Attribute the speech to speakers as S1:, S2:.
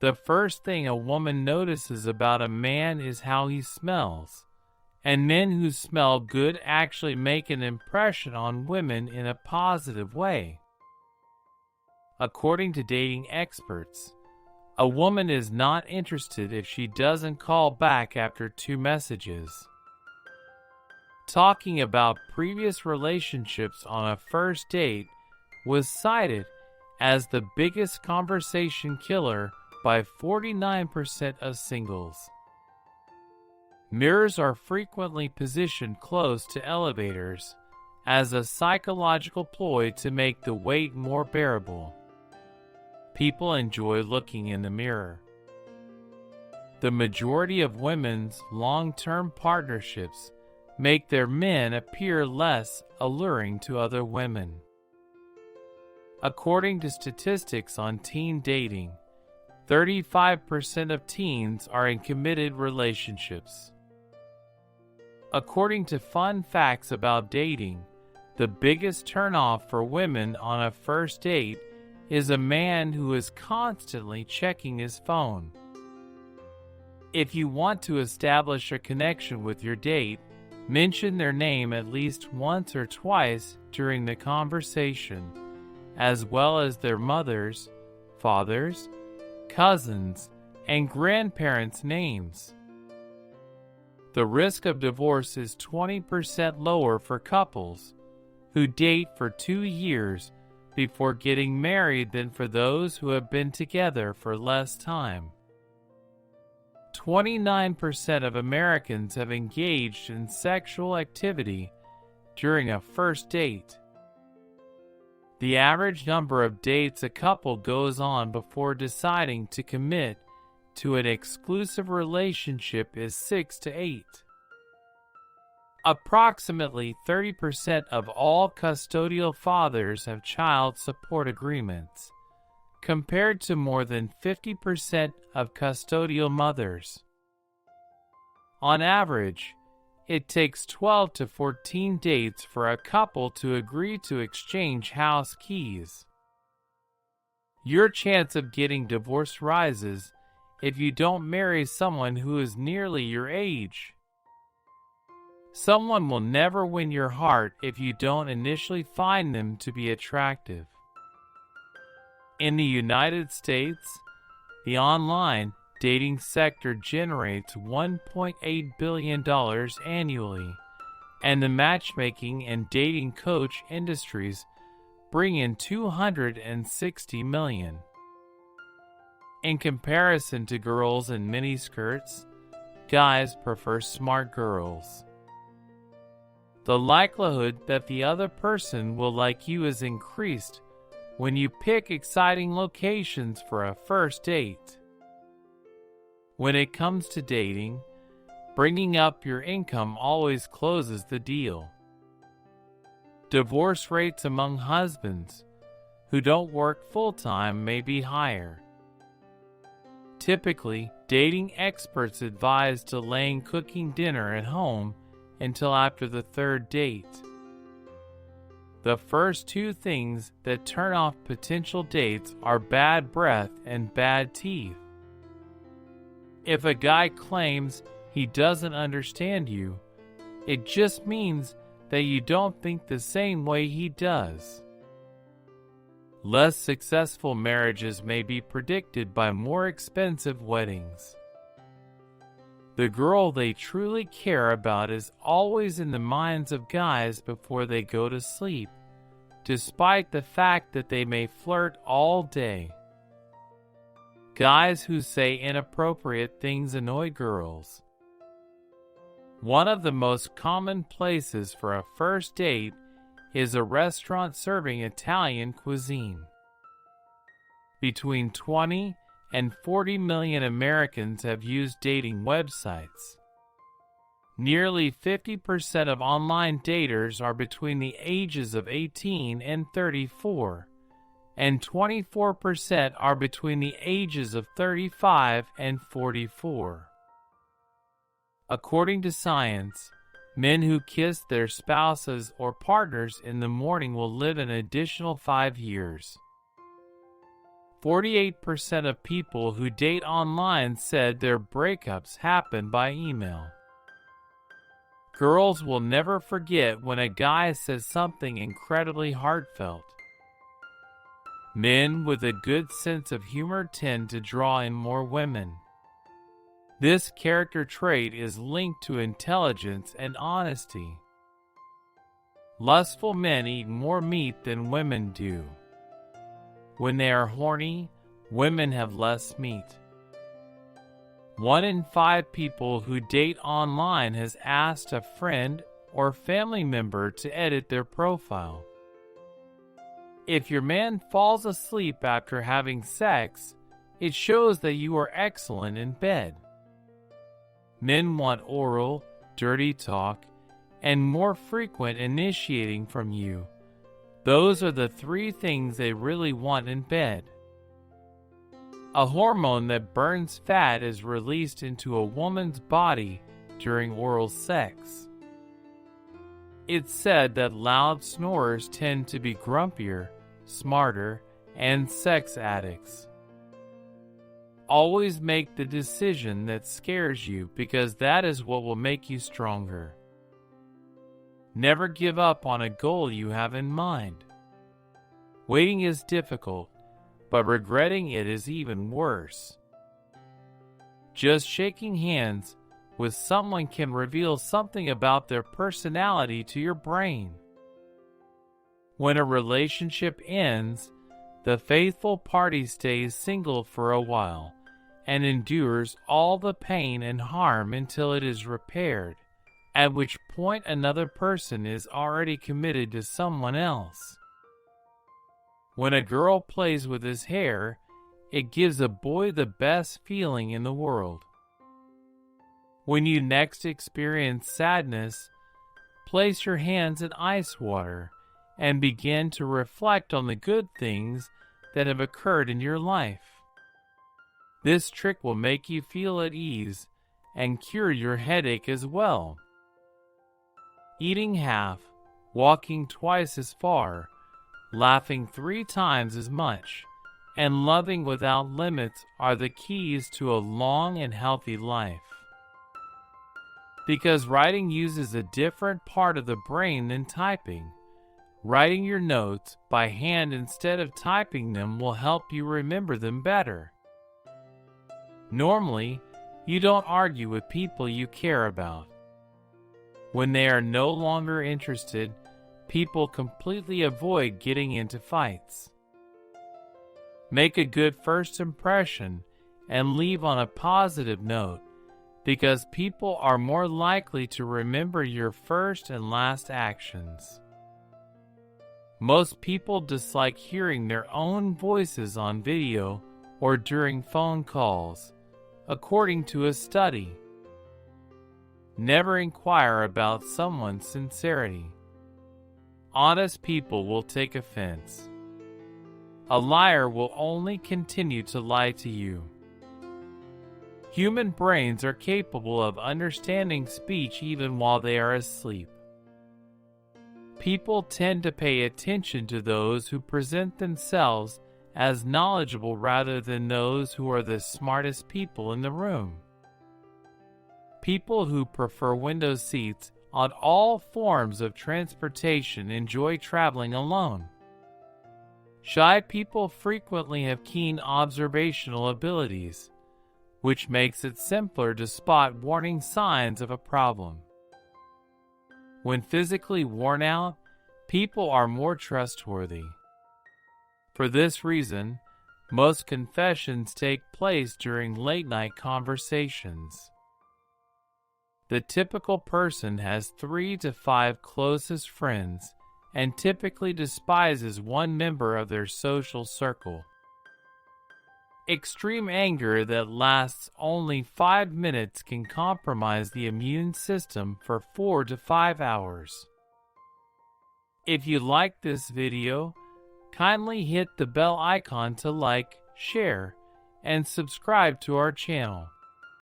S1: The first thing a woman notices about a man is how he smells, and men who smell good actually make an impression on women in a positive way. According to dating experts, a woman is not interested if she doesn't call back after 2 messages. Talking about previous relationships on a first date was cited as the biggest conversation killer by 49% of singles. Mirrors are frequently positioned close to elevators as a psychological ploy to make the wait more bearable. People enjoy looking in the mirror. The majority of women's long-term partnerships make their men appear less alluring to other women. According to statistics on teen dating, 35% of teens are in committed relationships. According to Fun Facts About Dating, the biggest turnoff for women on a first date is a man who is constantly checking his phone. If you want to establish a connection with your date, mention their name at least once or twice during the conversation, as well as their mothers, fathers, cousins, and grandparents' names. The risk of divorce is 20% lower for couples who date for 2 years before getting married than for those who have been together for less time. 29% of Americans have engaged in sexual activity during a first date. The average number of dates a couple goes on before deciding to commit to an exclusive relationship is 6 to 8. Approximately 30% of all custodial fathers have child support agreements, compared to more than 50% of custodial mothers. On average, it takes 12 to 14 dates for a couple to agree to exchange house keys. Your chance of getting divorced rises if you don't marry someone who is nearly your age. Someone will never win your heart if you don't initially find them to be attractive. In the United States, the online dating sector generates $1.8 billion annually, and the matchmaking and dating coach industries bring in $260 million. In comparison to girls in miniskirts, guys prefer smart girls. The likelihood that the other person will like you is increased when you pick exciting locations for a first date. When it comes to dating, bringing up your income always closes the deal. Divorce rates among husbands who don't work full-time may be higher. Typically, dating experts advise delaying cooking dinner at home until after the 3rd date. The first 2 things that turn off potential dates are bad breath and bad teeth. If a guy claims he doesn't understand you, it just means that you don't think the same way he does. Less successful marriages may be predicted by more expensive weddings. The girl they truly care about is always in the minds of guys before they go to sleep, despite the fact that they may flirt all day. Guys who say inappropriate things annoy girls. One of the most common places for a first date is a restaurant serving Italian cuisine. Between 20 and 40 million Americans have used dating websites. Nearly 50% of online daters are between the ages of 18 and 34, and 24% are between the ages of 35 and 44. According to science, men who kiss their spouses or partners in the morning will live an additional 5 years. 48% of people who date online said their breakups happen by email. Girls will never forget when a guy says something incredibly heartfelt. Men with a good sense of humor tend to draw in more women. This character trait is linked to intelligence and honesty. Lustful men eat more meat than women do. When they are horny, women have less meat. 1 in 5 people who date online has asked a friend or family member to edit their profile. If your man falls asleep after having sex, it shows that you are excellent in bed. Men want oral, dirty talk, and more frequent initiating from you. Those are the 3 things they really want in bed. A hormone that burns fat is released into a woman's body during oral sex. It's said that loud snorers tend to be grumpier, smarter, and sex addicts. Always make the decision that scares you because that is what will make you stronger. Never give up on a goal you have in mind. Waiting is difficult, but regretting it is even worse. Just shaking hands with someone can reveal something about their personality to your brain. When a relationship ends, the faithful party stays single for a while and endures all the pain and harm until it is repaired, at which point another person is already committed to someone else. When a girl plays with his hair, it gives a boy the best feeling in the world. When you next experience sadness, place your hands in ice water and begin to reflect on the good things that have occurred in your life. This trick will make you feel at ease and cure your headache as well. Eating half, walking twice as far, laughing 3 times as much, and loving without limits are the keys to a long and healthy life. Because writing uses a different part of the brain than typing, writing your notes by hand instead of typing them will help you remember them better. Normally, you don't argue with people you care about. When they are no longer interested, people completely avoid getting into fights. Make a good first impression and leave on a positive note, because people are more likely to remember your first and last actions. Most people dislike hearing their own voices on video or during phone calls, according to a study. Never inquire about someone's sincerity. Honest people will take offense. A liar will only continue to lie to you. Human brains are capable of understanding speech even while they are asleep. People tend to pay attention to those who present themselves as knowledgeable rather than those who are the smartest people in the room. People who prefer window seats on all forms of transportation enjoy traveling alone. Shy people frequently have keen observational abilities, which makes it simpler to spot warning signs of a problem. When physically worn out, people are more trustworthy. For this reason, most confessions take place during late-night conversations. The typical person has 3 to 5 closest friends and typically despises one member of their social circle. Extreme anger that lasts only 5 minutes can compromise the immune system for 4 to 5 hours. If you like this video, kindly hit the bell icon to like, share, and subscribe to our channel.